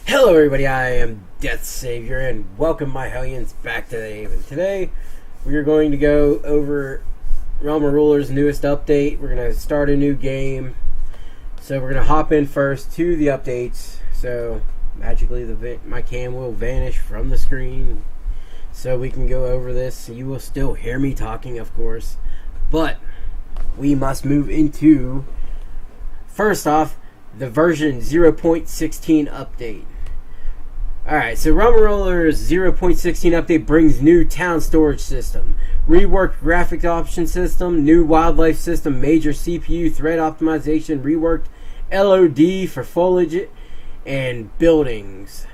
Hello everybody, I am DeathSavior and welcome my Hellions back to the Haven. Today we are going to go over Realm of Ruler's newest update. We're going to start a new game. So we're going to hop in first to the updates. So magically my cam will vanish from the screen so we can go over this. You will still hear me talking, of course. But we must move into, first off, the version 0.16 update. Alright, so Realm of Ruler's 0.16 update brings new town storage system, reworked graphic option system, new wildlife system, major CPU thread optimization, reworked LOD for foliage and buildings,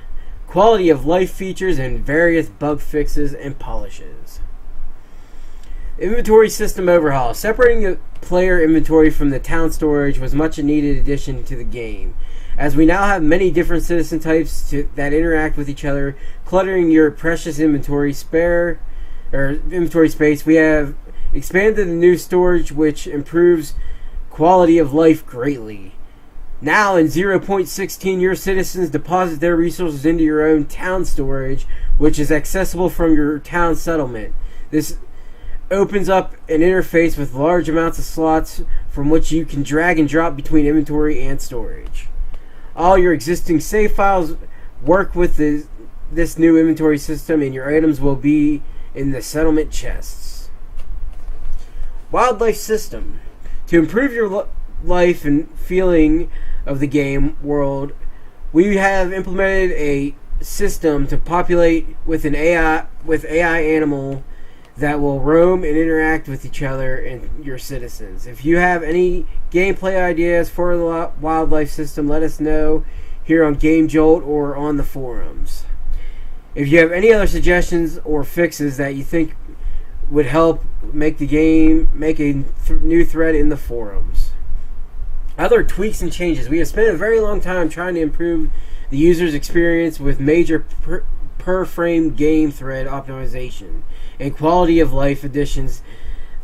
quality of life features, and various bug fixes and polishes. Inventory system overhaul. Separating the player inventory from the town storage was much a needed addition to the game, as we now have many different citizen types that interact with each other, cluttering your precious inventory space. We have expanded the new storage, which improves quality of life greatly. Now in 0.16, your citizens deposit their resources into your own town storage, which is accessible from your town settlement. This opens up an interface with large amounts of slots from which you can drag and drop between inventory and storage. All your existing save files work with this new inventory system, and your items will be in the settlement chests. Wildlife system. To improve your life and feeling of the game world, we have implemented a system to populate with an AI animal that will roam and interact with each other and your citizens. If you have any gameplay ideas for the wildlife system, let us know here on Game Jolt or on the forums. If you have any other suggestions or fixes that you think would help make the game, make a new thread in the forums. Other tweaks and changes. We have spent a very long time trying to improve the user's experience with major per frame game thread optimization and quality of life additions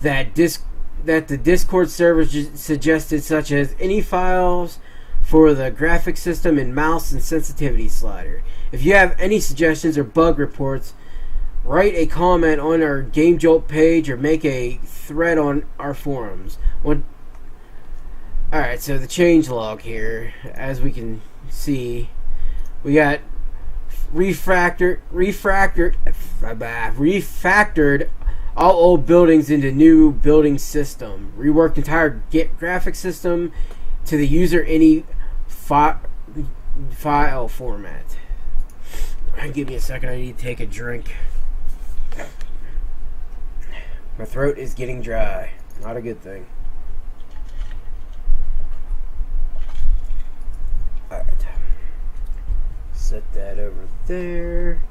that the Discord server suggested, such as any files for the graphic system and mouse and sensitivity slider. If you have any suggestions or bug reports, write a comment on our Game Jolt page or make a thread on our forums. Alright, so the change log here, as we can see, we got refactored all old buildings into new building system. Reworked entire graphic system to the user any file format. Give me a second, I need to take a drink. My throat is getting dry. Not a good thing. Alright. Set that over there.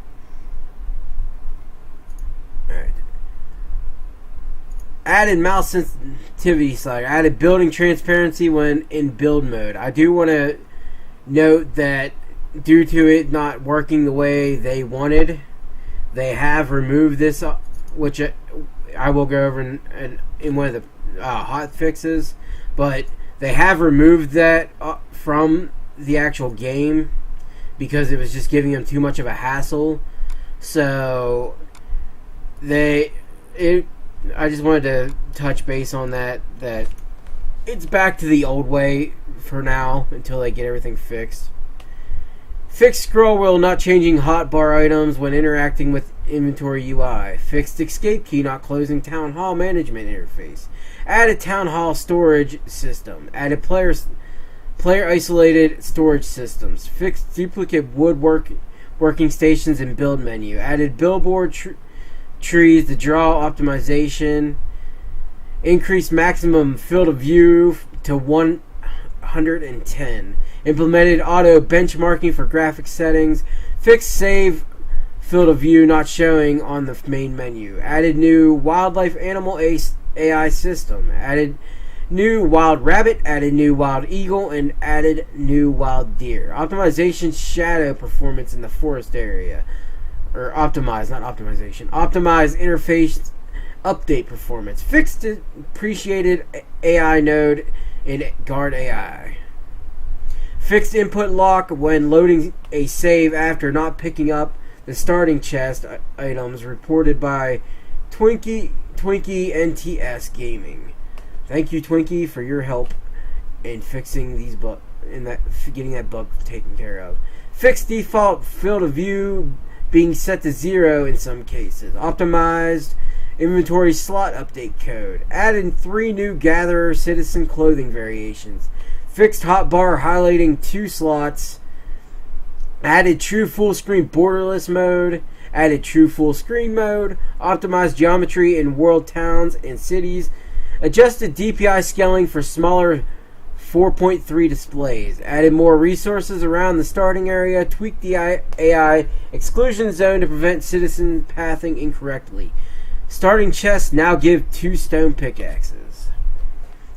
Alright. Added mouse sensitivity slider. Added building transparency when in build mode. I do want to note that due to it not working the way they wanted, they have removed this, which I will go over in one of the hot fixes. But they have removed that from the actual game because it was just giving them too much of a hassle. So I just wanted to touch base on that it's back to the old way for now until they get everything fixed. Fixed scroll wheel not changing hotbar items when interacting with inventory UI. Fixed escape key not closing town hall management interface. Added town hall storage system. Added player isolated storage systems. Fixed duplicate working stations and build menu. Added billboard trees to draw optimization. Increased maximum field of view to 110. Implemented auto benchmarking for graphic settings. Fixed save field of view not showing on the main menu. Added new wildlife animal AI system. Added new wild rabbit. Added new wild eagle. And added new wild deer. Optimization shadow performance in the forest area. Or optimize, not optimization. Optimize interface update performance. Fixed depreciated AI node in guard AI. Fixed input lock when loading a save after not picking up the starting chest items, reported by Twinkie NTS Gaming. Thank you, Twinkie, for your help in fixing these getting that bug taken care of. Fixed default field of view being set to 0 in some cases. Optimized inventory slot update code. Added 3 new gatherer citizen clothing variations. Fixed hotbar highlighting 2 slots. Added true full screen borderless mode. Added true full screen mode. Optimized geometry in world towns and cities. Adjusted DPI scaling for smaller 4.3 displays. Added more resources around the starting area. Tweaked the AI exclusion zone to prevent citizen pathing incorrectly. Starting chests now give 2 stone pickaxes.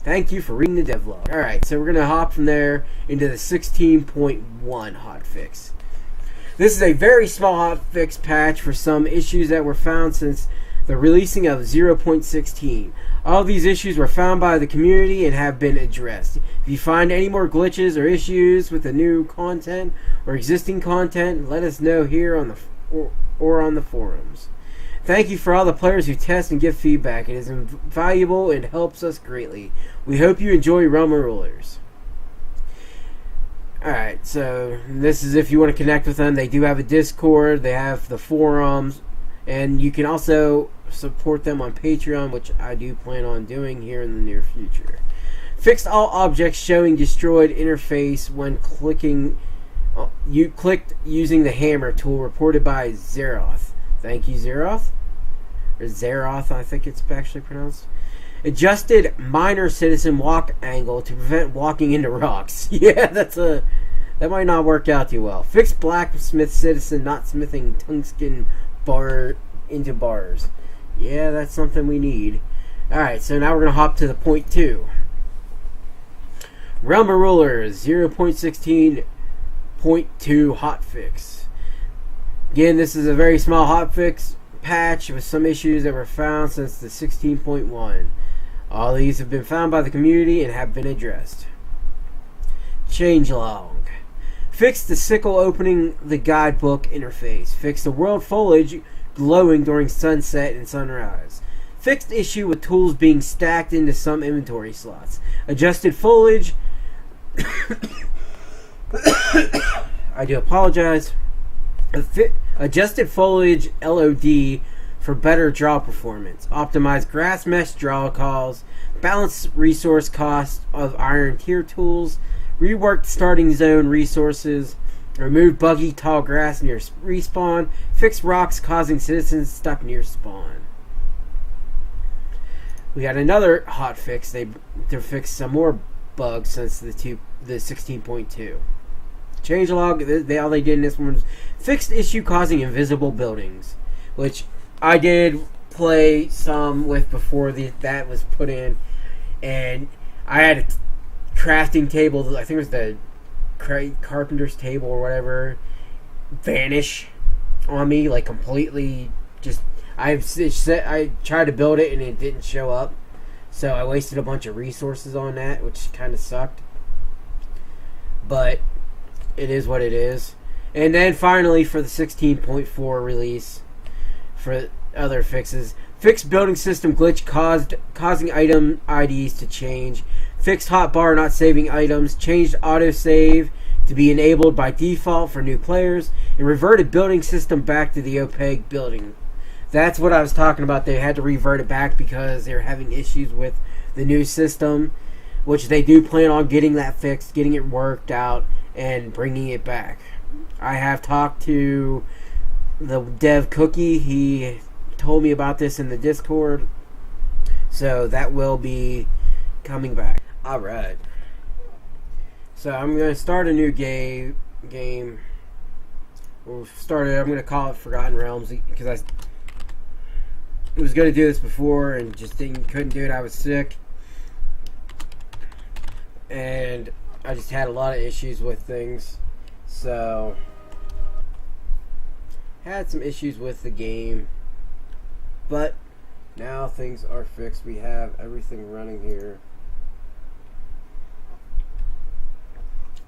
Thank you for reading the devlog. Alright, so we're going to hop from there into the 16.1 hotfix. This is a very small hotfix patch for some issues that were found since the releasing of 0.16. All these issues were found by the community and have been addressed. If you find any more glitches or issues with the new content or existing content, let us know here on or on the forums. Thank you for all the players who test and give feedback. It is invaluable and helps us greatly. We hope you enjoy Realm of Rulers. Alright, so this is if you want to connect with them. They do have a Discord, they have the forums, and you can also support them on Patreon, which I do plan on doing here in the near future. Fixed all objects showing destroyed interface when you clicked using the hammer tool, reported by Zeroth. Thank you, Zeroth. Or Zeroth, I think it's actually pronounced. Adjusted minor citizen walk angle to prevent walking into rocks. Yeah, that might not work out too well. Fixed blacksmith citizen not smithing tungsten bar into bars. Yeah, that's something we need. Alright, so now we're going to hop to the point 2. Realm of Rulers 0.16.2 hotfix. Again, this is a very small hotfix patch with some issues that were found since the 16.1. All these have been found by the community and have been addressed. Changelog. Fix the sickle opening the guidebook interface. Fix the world foliage glowing during sunset and sunrise. Fixed issue with tools being stacked into some inventory slots. Adjusted foliage. I do apologize. Adjusted foliage LOD for better draw performance. Optimized grass mesh draw calls. Balanced resource cost of iron tier tools. Reworked starting zone resources. Remove buggy tall grass near respawn. Fix rocks causing citizens stuck near spawn. We got another hotfix. They fixed some more bugs since the 16.2. Changelog, all they did in this one was fixed issue causing invisible buildings, which I did play some with before that was put in, and I had a crafting table, I think it was the carpenter's table or whatever, vanish on me, like completely. Just I tried to build it and it didn't show up, so I wasted a bunch of resources on that, which kind of sucked, but it is what it is. And then finally, for the 16.4 release, for other fixes, fixed building system glitch causing item IDs to change. Fixed hotbar not saving items. Changed autosave to be enabled by default for new players. And reverted building system back to the opaque building. That's what I was talking about. They had to revert it back because they were having issues with the new system, which they do plan on getting that fixed, getting it worked out, and bringing it back. I have talked to the dev Cookie. He told me about this in the Discord, so that will be coming back. Alright, so I'm going to start a new game. I'm going to call it Forgotten Realms, because I was going to do this before and just couldn't do it. I was sick, and I just had a lot of issues with things, so had some issues with the game, but now things are fixed. We have everything running here.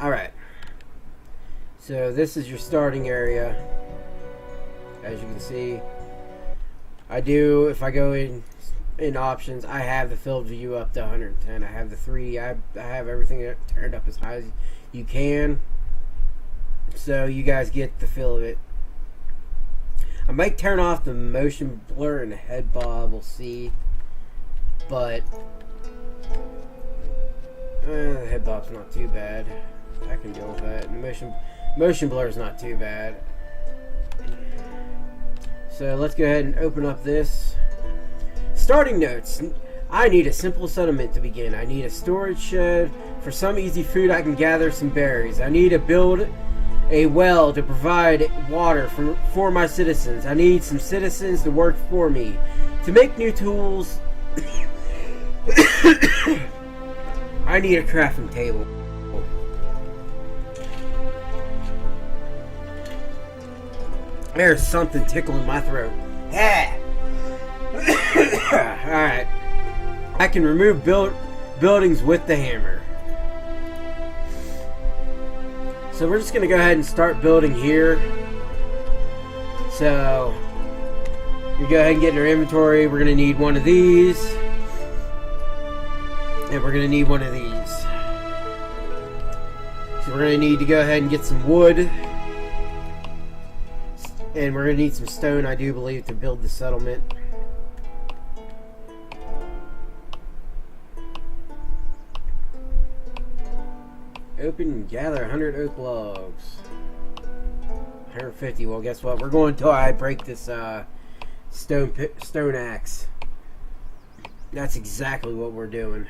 Alright, So this is your starting area. As you can see, I do, if I go in options, I have the field view up to 110. I have the 3. I have everything turned up as high as you can, so you guys get the feel of it. I might turn off the motion blur and the head bob, we'll see, but the head bob's not too bad. I can deal with that. The motion blur is not too bad. So let's go ahead and open up this. Starting notes. I need a simple settlement to begin. I need a storage shed for some easy food. I can gather some berries. I need to build a well to provide water for my citizens. I need some citizens to work for me. To make new tools, I need a crafting table. There's something tickling my throat. Alright. I can remove buildings with the hammer. So we're just going to go ahead and start building here. So we go ahead and get in our inventory. We're going to need one of these. And we're going to need one of these. So we're going to need to go ahead and get some wood. And we're going to need some stone, I do believe, to build the settlement. Open and gather 100 oak logs. 150. Well, guess what? We're going until I break this stone axe. That's exactly what we're doing.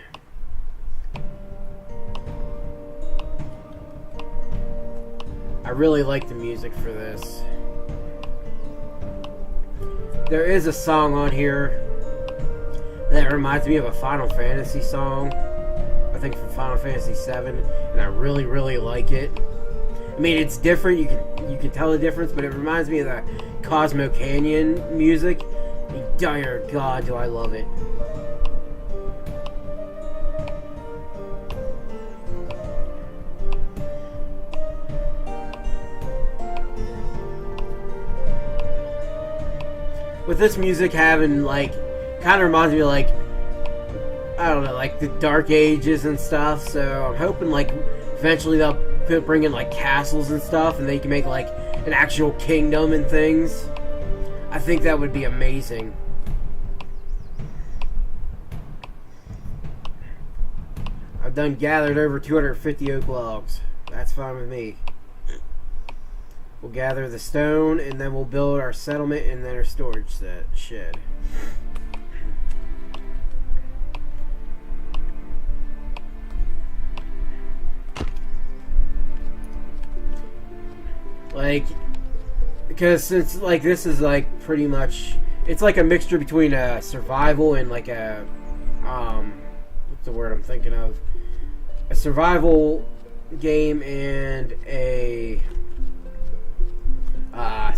I really like the music for this. There is a song on here that reminds me of a Final Fantasy song. I think from Final Fantasy VII, and I really, really like it. I mean, it's different. You can tell the difference, but it reminds me of the Cosmo Canyon music. Dear God, do I love it! With this music having, like, kind of reminds me of, like, I don't know, like the Dark Ages and stuff. So I'm hoping, like, eventually they'll bring in, like, castles and stuff, and they can make, like, an actual kingdom and things. I think that would be amazing. I've done gathered over 250 oak logs. That's fine with me. We'll gather the stone, and then we'll build our settlement and then our storage shed. Like, because since, like, this is, like, pretty much, it's like a mixture between a survival and, like, a, what's the word I'm thinking of? A survival game and a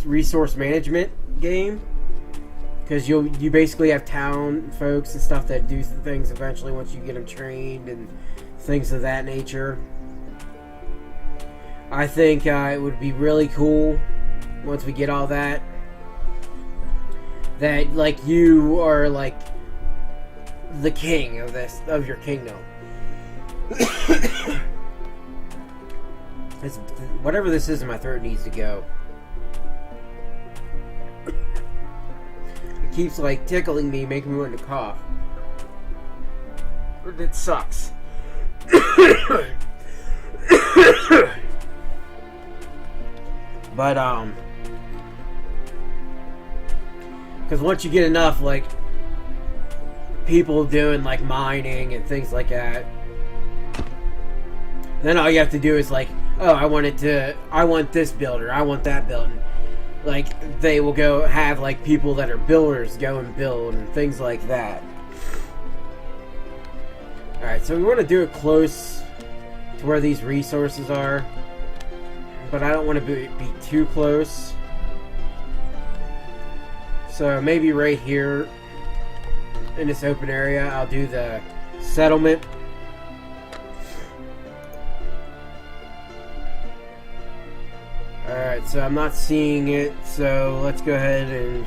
resource management game, because you basically have town folks and stuff that do things eventually once you get them trained and things of that nature. I think it would be really cool once we get all that, like, you are like the king of your kingdom. Whatever this is in my throat needs to go. It keeps, like, tickling me, making me want to cough. It sucks. But because once you get enough, like, people doing, like, mining and things like that, then all you have to do is, like, oh, I want this builder, I want that building. Like, they will go have, like, people that are builders go and build and things like that. Alright, so we want to do it close to where these resources are, but I don't want to be too close. So maybe right here in this open area, I'll do the settlement. Alright, so I'm not seeing it, so let's go ahead and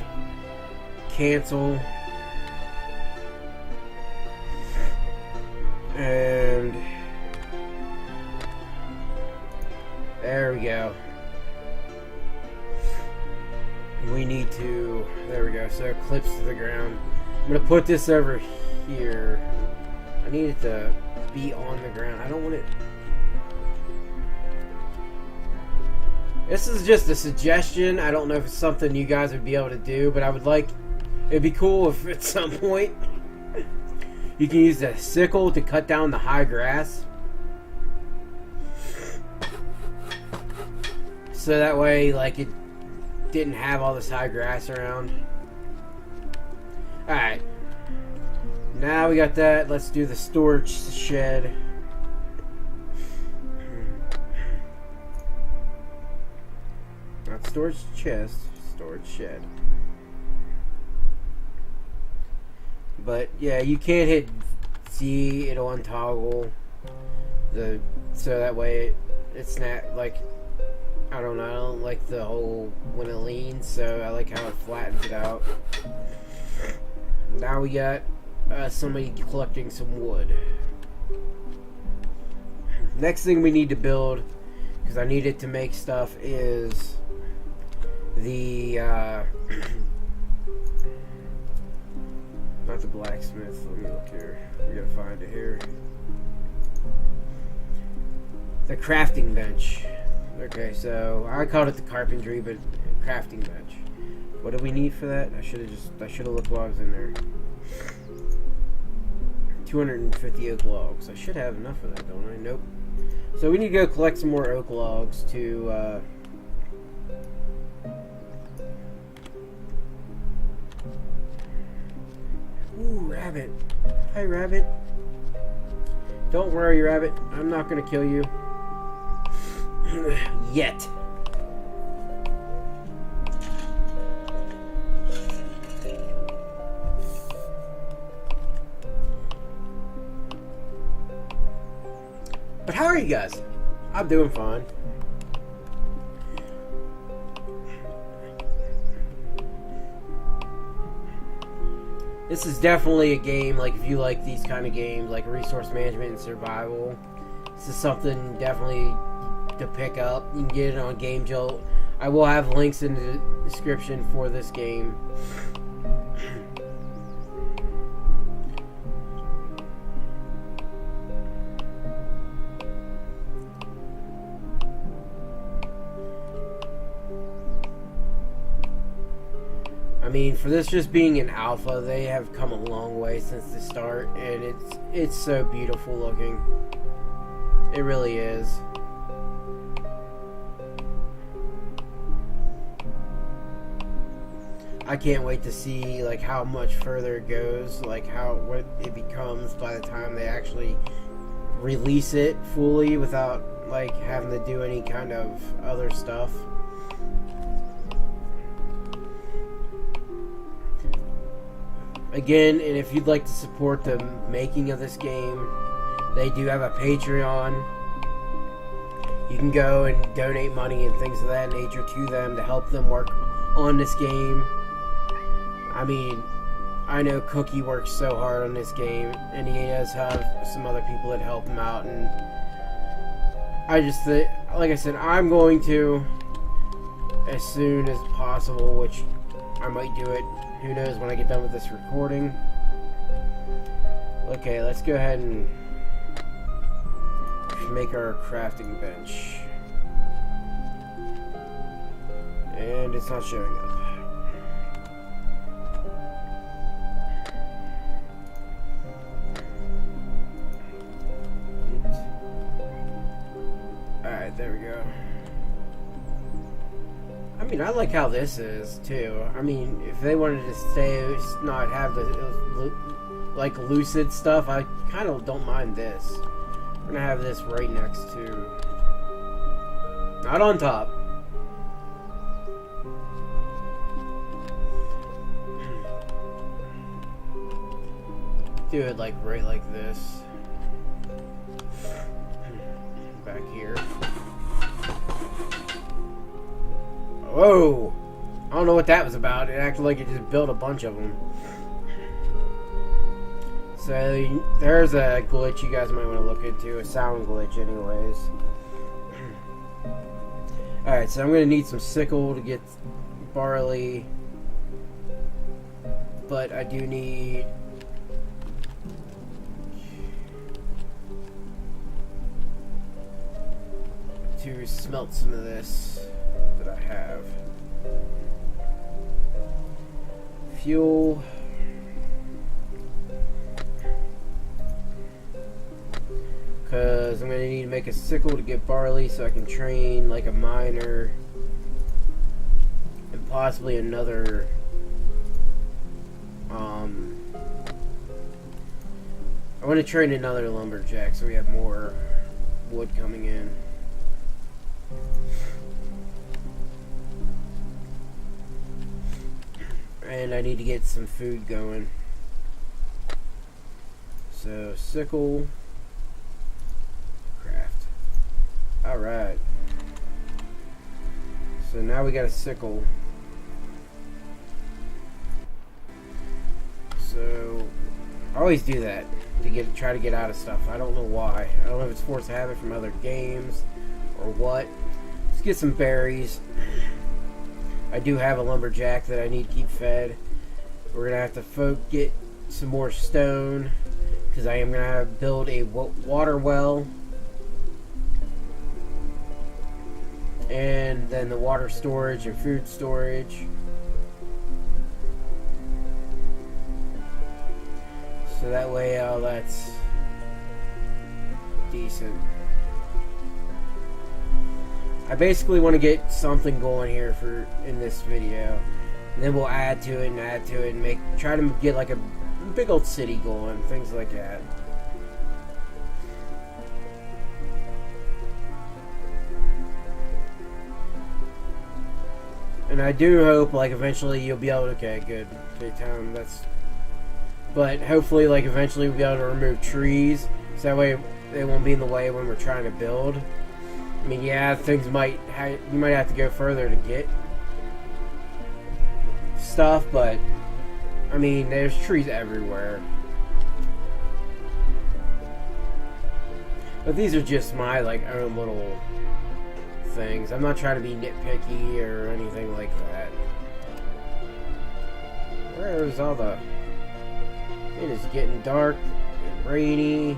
cancel. And there we go. We need to, there we go, so it clips to the ground. I'm going to put this over here. I need it to be on the ground. I don't want it. This is just a suggestion. I don't know if it's something you guys would be able to do, but I would like, it'd be cool if at some point you can use the sickle to cut down the high grass. So that way, like, it didn't have all this high grass around. Alright. Now we got that. Let's do the storage shed. Not storage chest, storage shed. But yeah, you can't hit C, it'll untoggle the, so that way it's not like, I don't know, I don't like the whole when it leans, so I like how it flattens it out. Now we got somebody collecting some wood. Next thing we need to build, because I need it to make stuff, is the not the blacksmith. Let me look here. We gotta find it here. The crafting bench. Okay, so I called it the carpentry, but crafting bench. What do we need for that? I should have looked while I was in there. 250 oak logs. I should have enough of that, don't I? Nope. So we need to go collect some more oak logs to Ooh, rabbit. Hi, rabbit. Don't worry, rabbit. I'm not gonna kill you. Yet. But how are you guys? I'm doing fine. This is definitely a game, like, if you like these kind of games, like resource management and survival, this is something definitely to pick up. You can get it on Game Jolt. I will have links in the description for this game. I mean, for this just being an alpha, they have come a long way since the start, and it's so beautiful looking. It really is. I can't wait to see like how much further it goes, like what it becomes by the time they actually release it fully without like having to do any kind of other stuff. Again, and if you'd like to support the making of this game, they do have a Patreon. You can go and donate money and things of that nature to them to help them work on this game. I mean, I know Cookie works so hard on this game, and he does have some other people that help him out, and I just think, like I said, I'm going to, as soon as possible, which I might do it, who knows, when I get done with this recording. Okay, let's go ahead and make our crafting bench. And it's not showing up. Alright, there we go. I mean, I like how this is, too. I mean, if they wanted to not have the, like, lucid stuff, I kind of don't mind this. We're gonna have this right next to... Not on top. Do it, like, right like this. Back here. Whoa! I don't know what that was about. It acted like it just built a bunch of them. So there's a glitch you guys might want to look into. A sound glitch anyways. Alright, so I'm going to need some sickle to get barley. But I do need... to smelt some of this that I have. Fuel. Because I'm going to need to make a sickle to get barley so I can train like a miner. And possibly another... I want to train another lumberjack so we have more wood coming in. And I need to get some food going. So, sickle. Craft. Alright. So now we got a sickle. So, I always do that to try to get out of stuff. I don't know why. I don't know if it's force of habit from other games or what. Let's get some berries. I do have a lumberjack that I need to keep fed. We're gonna have to get some more stone because I am gonna build a water well, and then the water storage and food storage. So that way, that's decent. I basically want to get something going here in this video, and then we'll add to it and try to get like a big old city going, things like that. And I do hope like eventually you'll be able to, okay, good town, but hopefully like eventually we'll be able to remove trees so that way they won't be in the way when we're trying to build. I mean, yeah, you might have to go further to get stuff, but I mean, there's trees everywhere. But these are just my like own little things. I'm not trying to be nitpicky or anything like that. Where's all the... It is getting dark and rainy.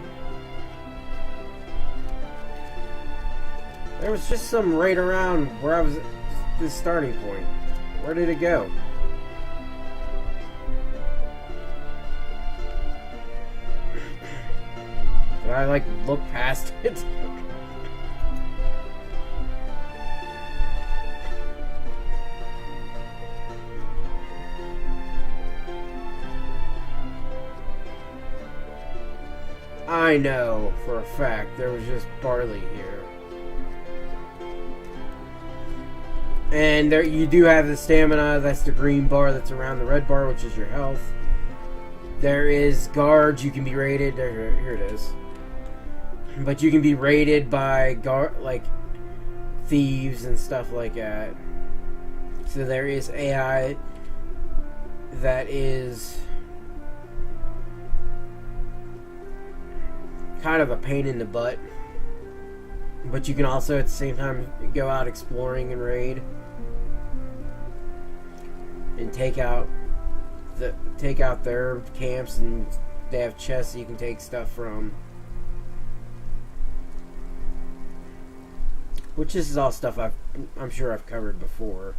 There was just some right around where I was at this starting point. Where did it go? Did I like look past it? I know for a fact there was just barley here. And there you do have the stamina, that's the green bar that's around the red bar, which is your health. There is guards, you can be raided. Here it is. But you can be raided by like thieves and stuff like that. So there is AI that is kind of a pain in the butt. But you can also at the same time go out exploring and raid. And take out their camps, and they have chests you can take stuff from. Which this is all stuff I'm sure I've covered before.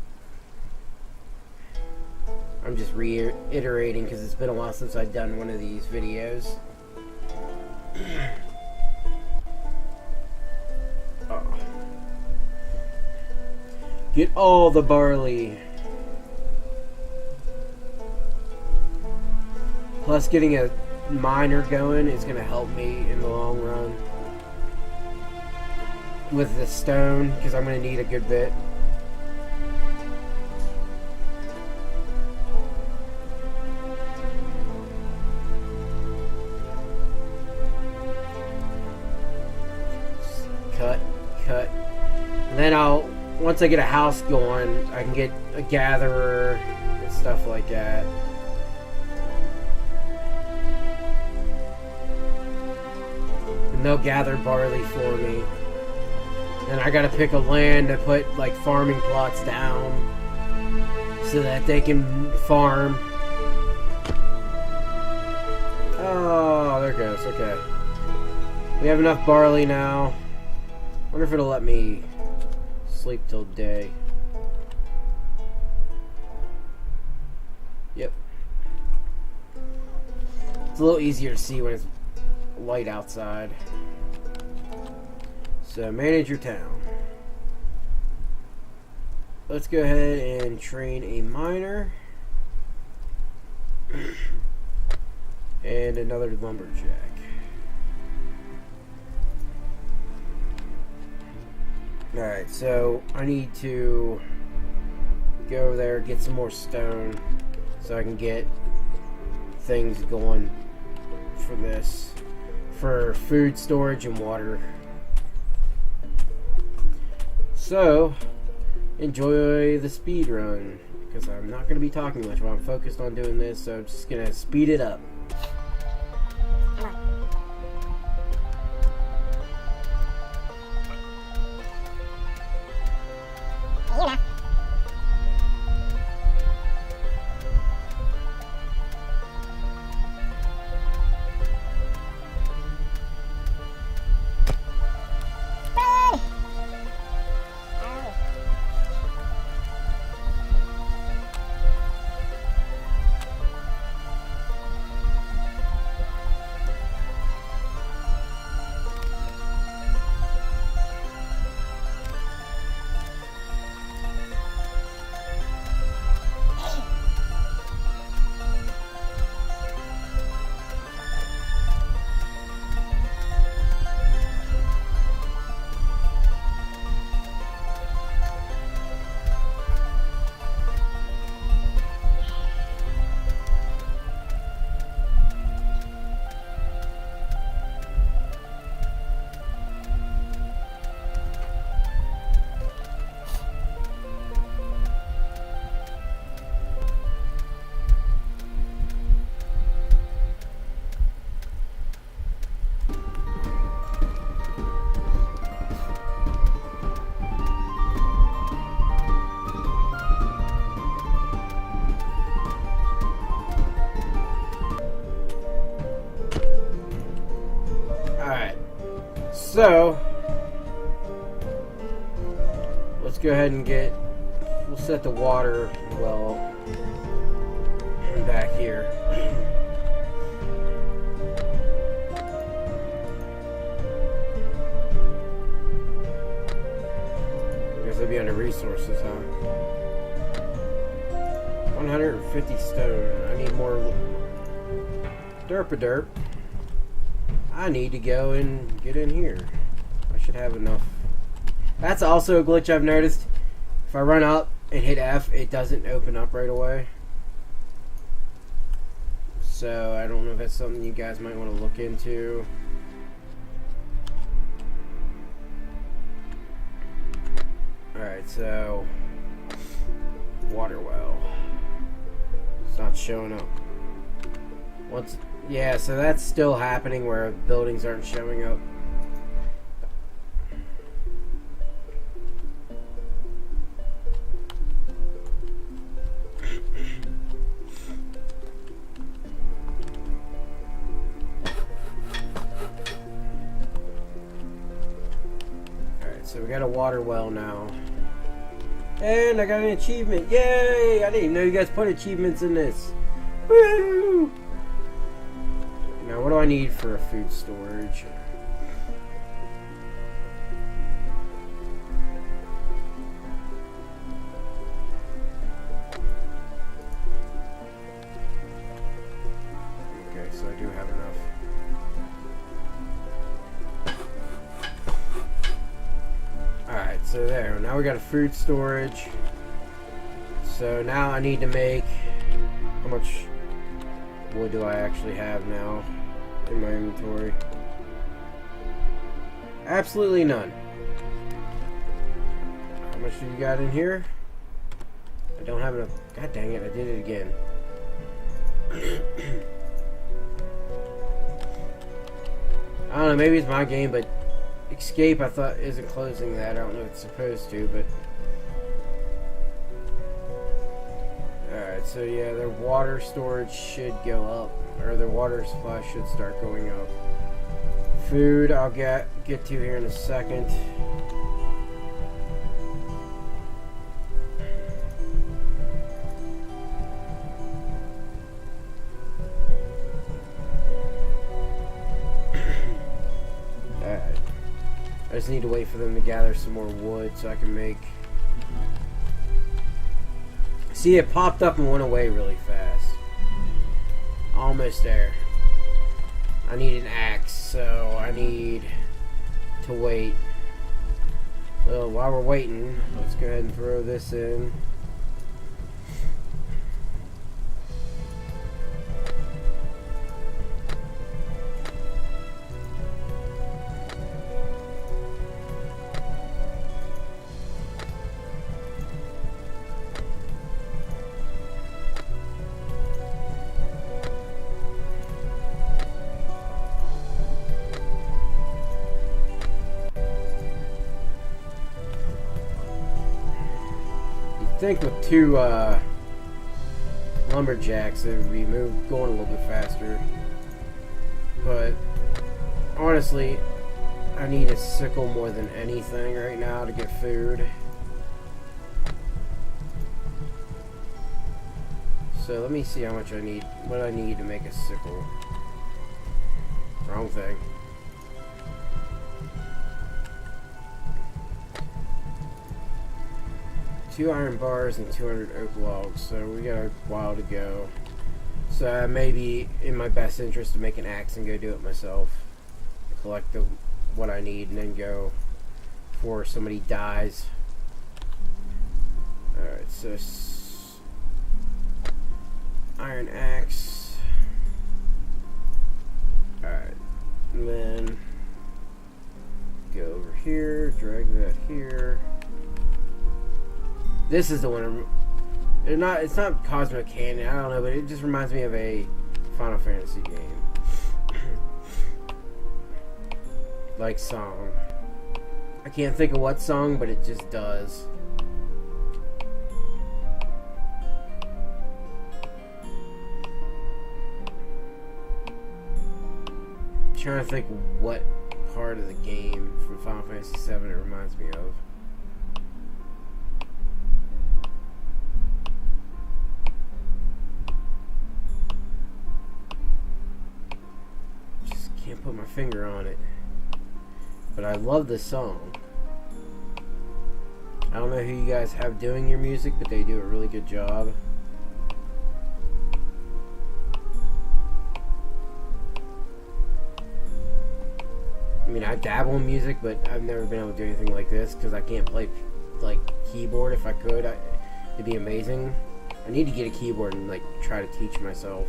I'm just reiterating because it's been a while since I've done one of these videos. Oh. Get all the barley. Plus, getting a miner going is going to help me in the long run with the stone, because I'm going to need a good bit. Cut. And then once once I get a house going, I can get a gatherer and stuff like that. And they'll gather barley for me. And I gotta pick a land to put like farming plots down so that they can farm. Oh, there it goes. Okay. We have enough barley now. Wonder if it'll let me sleep till day. Yep. It's a little easier to see when it's light outside. So, manage your town. Let's go ahead and train a miner. And another lumberjack. Alright, so I need to go over there, get some more stone so I can get things going for this. For food storage and water. So, enjoy the speed run. Because I'm not going to be talking much while I'm focused on doing this, so I'm just going to speed it up. So, let's go ahead and we'll set the water well back here. I guess it'll be under resources, huh? 150 stone. I need more derp-a-derp. I need to go and get in here. I should have enough. That's also a glitch I've noticed. If I run up and hit F, it doesn't open up right away. So I don't know if that's something you guys might want to look into. Alright, so water well. It's not showing up. Yeah, so that's still happening where buildings aren't showing up. Alright, so we got a water well now. And I got an achievement. Yay! I didn't even know you guys put achievements in this. Woo! Now, what do I need for a food storage? Okay, so I do have enough. Alright, so there. Now we got a food storage. So now I need to make... How much wood do I actually have now in my inventory? Absolutely none. How much do you got in here? I don't have enough. God dang it, I did it again. I don't know, maybe it's my game, but escape I thought isn't closing that. I don't know if it's supposed to, but... Alright, so yeah, their water storage should go up. Or their water supply should start going up. Food I'll get to here in a second. I just need to wait for them to gather some more wood so I can make... See, it popped up and went away really fast. Almost there. I need an axe, so I need to wait. Well, while we're waiting, let's go ahead and throw this in. I think with two lumberjacks it would be going a little bit faster, but honestly I need a sickle more than anything right now to get food. So let me see how much I need, what I need to make a sickle. Wrong thing. 2 iron bars and 200 oak logs, so we got a while to go. So maybe in my best interest to make an axe and go do it myself, collect what I need, and then go before somebody dies. Alright, so iron axe. Alright, and then go over here, drag that here. This is the one. It's not Cosmic Canyon. I don't know, but it just reminds me of a Final Fantasy game. Like song. I can't think of what song, but it just does. I'm trying to think what part of the game from Final Fantasy VII it reminds me of. Can't put my finger on it, but I love this song. I don't know who you guys have doing your music, but they do a really good job. I mean, I dabble in music, but I've never been able to do anything like this because I can't play like keyboard. If I could, it'd be amazing. I need to get a keyboard and like try to teach myself.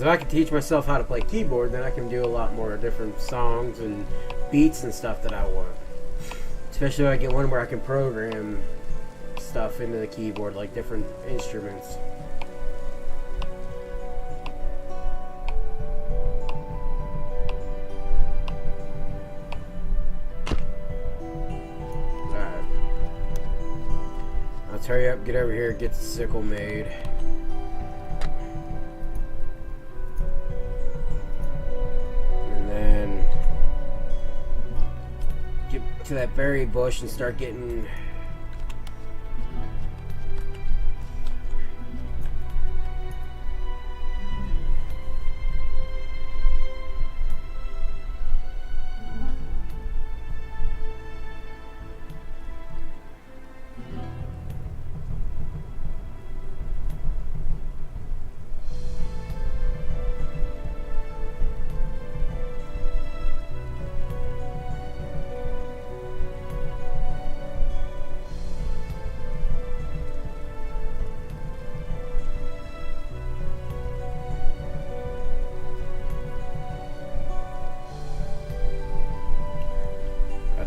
If I can teach myself how to play keyboard, then I can do a lot more different songs and beats and stuff that I want. Especially if I get one where I can program stuff into the keyboard, like different instruments. Alright. Let's hurry up, get over here, get the sickle made. To that berry bush and start getting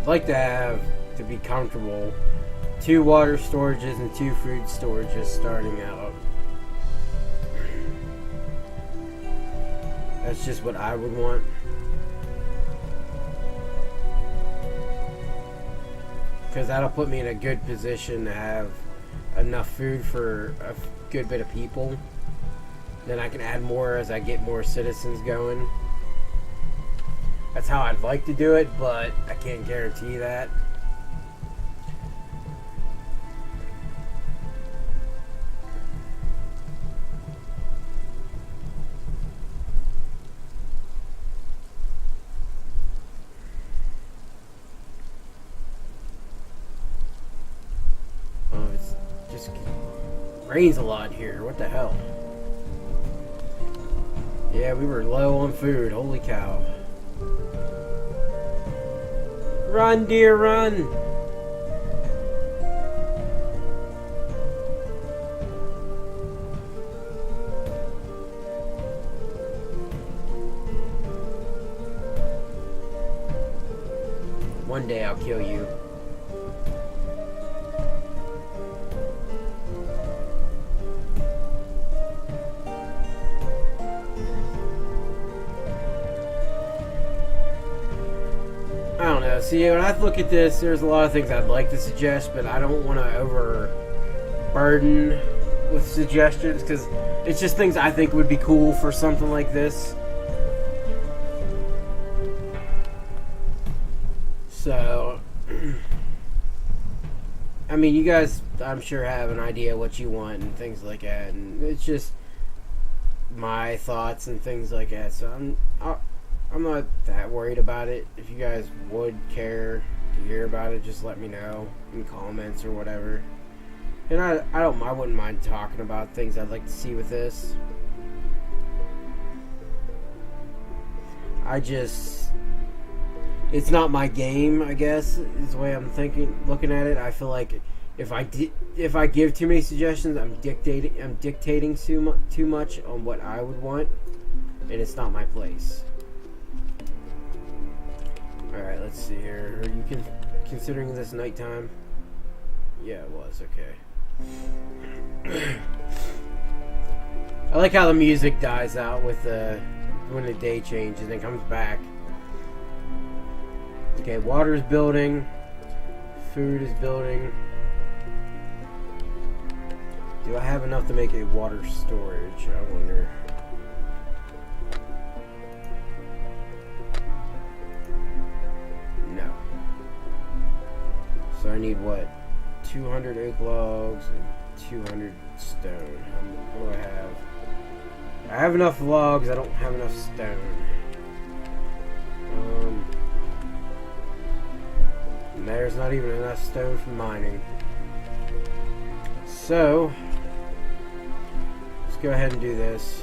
I'd like to have to be comfortable 2 water storages and 2 food storages starting out. That's just what I would want. Because that'll put me in a good position to have enough food for a good bit of people. Then I can add more as I get more citizens going. That's how I'd like to do it, but I can't guarantee that. Oh, it's just rains a lot here. What the hell? Yeah, we were low on food. Holy cow. Run, deer, run! One day I'll kill you. I don't know. See, when I look at this, there's a lot of things I'd like to suggest, but I don't want to overburden with suggestions because it's just things I think would be cool for something like this. So, I mean, you guys, I'm sure, have an idea what you want and things like that, and it's just my thoughts and things like that. So I'm not that worried about it. If you guys would care to hear about it, just let me know in comments or whatever. And I wouldn't mind talking about things I'd like to see with this. It's not my game, I guess, is the way I'm looking at it. I feel like if I give too many suggestions, I'm dictating too much on what I would want, and it's not my place. Alright, let's see here. Are you considering this nighttime? Yeah, it was. Okay. I like how the music dies out with when the day changes and comes back. Okay, water is building. Food is building. Do I have enough to make a water storage? I wonder. No. So I need what? 200 oak logs and 200 stone. What do I have? I have enough logs. I don't have enough stone. And there's not even enough stone for mining. So let's go ahead and do this.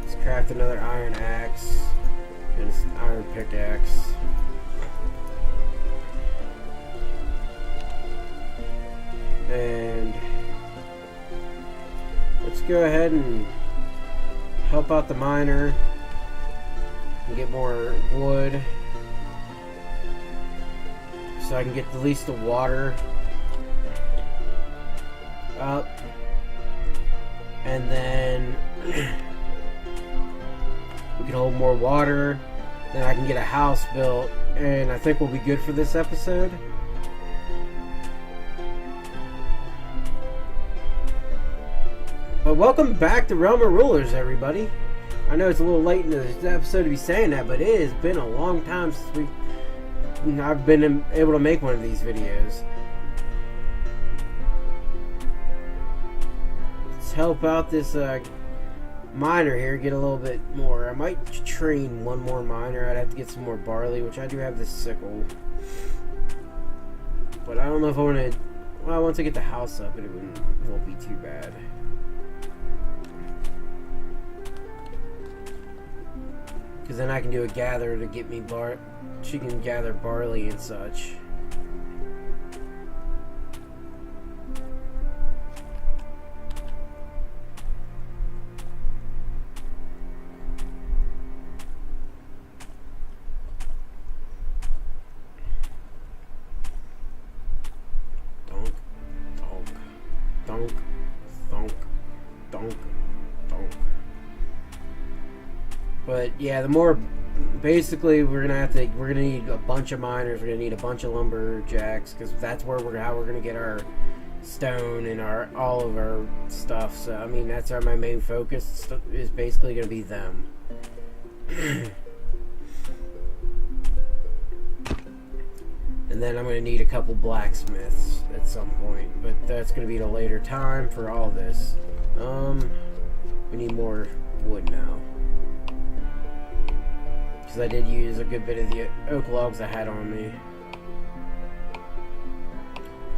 Let's craft another iron axe and an iron pickaxe. And let's go ahead and help out the miner and get more wood so I can get at least the water up, and then we can hold more water, then I can get a house built, and I think we'll be good for this episode. But welcome back to Realm of Rulers, everybody. I know it's a little late in this episode to be saying that, but it has been a long time since I've been able to make one of these videos. Let's help out this miner here, get a little bit more. I might train one more miner. I'd have to get some more barley, which I do have this sickle. But I don't know if I want to. Well, once I get the house up, it won't be too bad. Because then I can do a gather to get me she can gather barley and such. But yeah, the more basically we're gonna need a bunch of miners. We're gonna need a bunch of lumberjacks because that's where how we're gonna get our stone and all of our stuff. So I mean that's my main focus is basically gonna be them. And then I'm going to need a couple blacksmiths at some point. But that's going to be at a later time for all this. We need more wood now. Because I did use a good bit of the oak logs I had on me.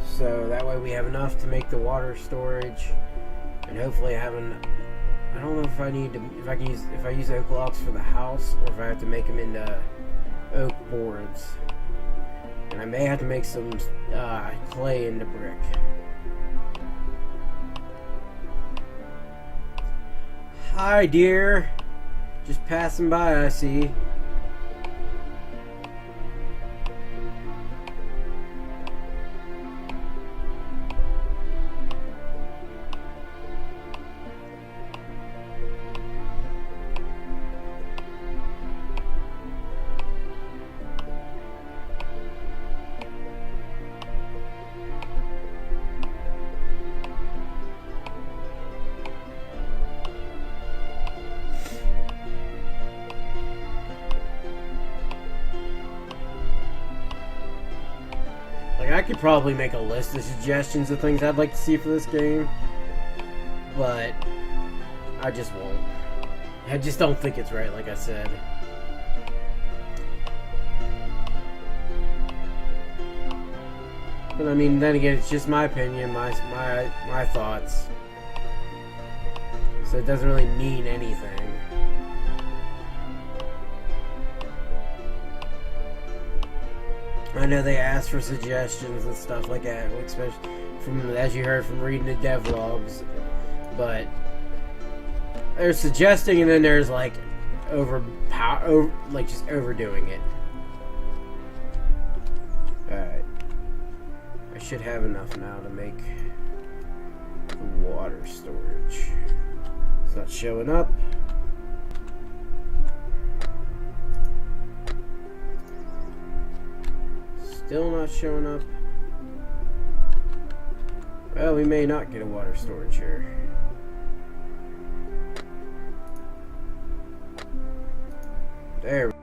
So that way we have enough to make the water storage. And hopefully I don't know if I need to, if I use oak logs for the house or if I have to make them into oak boards. And I may have to make some clay into brick. Hi, dear. Just passing by, I see. I could probably make a list of suggestions of things I'd like to see for this game, but I just won't. I just don't think it's right, like I said. But I mean, then again, it's just my opinion, my thoughts. So it doesn't really mean anything. I know they asked for suggestions and stuff like that, especially from, as you heard from reading the devlogs, but they're suggesting and then there's like just overdoing it. Alright. I should have enough now to make the water storage. It's not showing up. Still not showing up. Well, we may not get a water storage here. There we go.